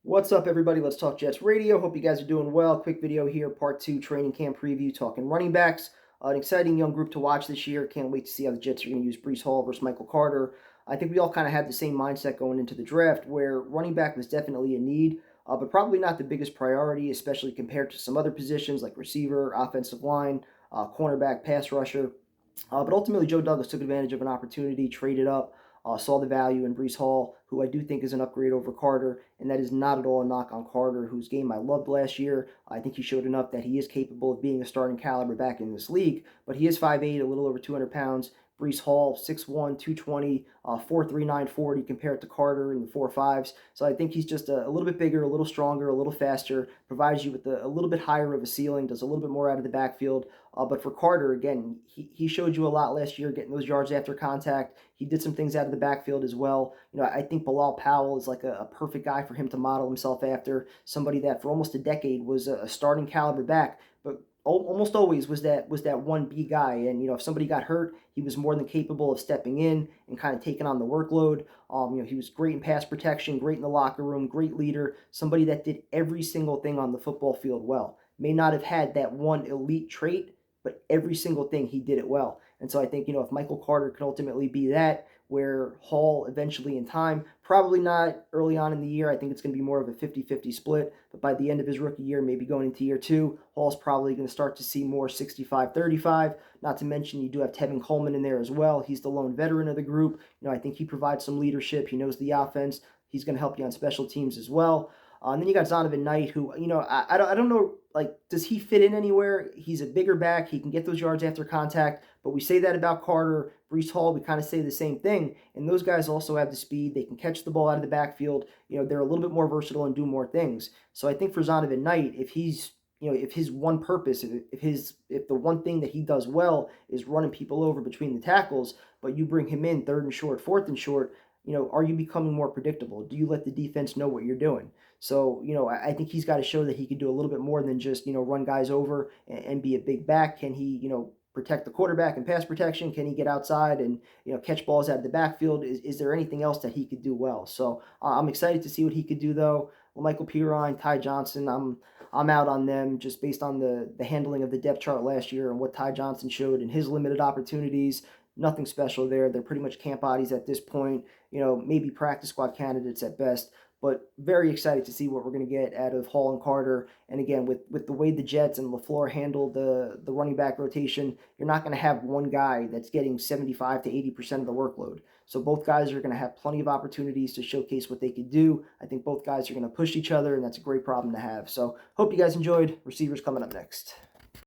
What's up, everybody? Let's talk Jets radio. Hope you guys are doing well. Quick video here, part two training camp preview, talking running backs. An exciting young group to watch this year. Can't wait to see how the Jets are going to use Breece Hall versus Michael Carter. I think we all kind of had the same mindset going into the draft, where running back was definitely a need, but probably not the biggest priority, especially compared to some other positions like receiver, offensive line, cornerback, pass rusher. But ultimately, Joe Douglas took advantage of an opportunity, traded up, saw the value in Breece Hall, who I do think is an upgrade over Carter, and that is not at all a knock on Carter, whose game I loved last year. I think he showed enough that he is capable of being a starting caliber back in this league, but he is 5'8", a little over 200 pounds. Breece Hall, 6'1", 220, 4'3", 40 compared to Carter in the 4.5s. So I think he's just a little bit bigger, a little stronger, a little faster, provides you with a little bit higher of a ceiling, does a little bit more out of the backfield. But for Carter, again, he showed you a lot last year, getting those yards after contact. He did some things out of the backfield as well. I think Bilal Powell is like a perfect guy for him to model himself after. Somebody that for almost a decade was a starting caliber back, but almost always was that 1B guy. And if somebody got hurt, he was more than capable of stepping in and kind of taking on the workload. He was great in pass protection, great in the locker room, great leader, somebody that did every single thing on the football field well. May not have had that one elite trait, but every single thing he did it well. And so I think, if Michael Carter can ultimately be that, where Hall eventually in time, probably not early on in the year, I think it's going to be more of a 50-50 split, but by the end of his rookie year, maybe going into year two, Hall's probably going to start to see more 65-35. Not to mention you do have Tevin Coleman in there as well. He's the lone veteran of the group. I think he provides some leadership. He knows the offense. He's going to help you on special teams as well. And then you got Zonovan Knight, who, I don't know, like, does he fit in anywhere? He's a bigger back. He can get those yards after contact. But we say that about Carter, Breece Hall. We kind of say the same thing. And those guys also have the speed. They can catch the ball out of the backfield. They're a little bit more versatile and do more things. So I think for Zonovan Knight, if he's if his one purpose, if the one thing that he does well is running people over between the tackles, but you bring him in third and short, fourth and short, are you becoming more predictable? Do you let the defense know what you're doing? So, I think he's got to show that he can do a little bit more than just, run guys over and be a big back. Can he, protect the quarterback in pass protection? Can he get outside and, catch balls out of the backfield? Is there anything else that he could do well? So I'm excited to see what he could do, though. Well, Michael Pirine, Ty Johnson, I'm out on them just based on the handling of the depth chart last year and what Ty Johnson showed in his limited opportunities. Nothing special there. They're pretty much camp bodies at this point, maybe practice squad candidates at best. But very excited to see what we're going to get out of Hall and Carter. And again, with the way the Jets and Lafleur handled the running back rotation, you're not going to have one guy that's getting 75 to 80% of the workload. So both guys are going to have plenty of opportunities to showcase what they could do. I think both guys are going to push each other, and that's a great problem to have. So hope you guys enjoyed. Receivers coming up next.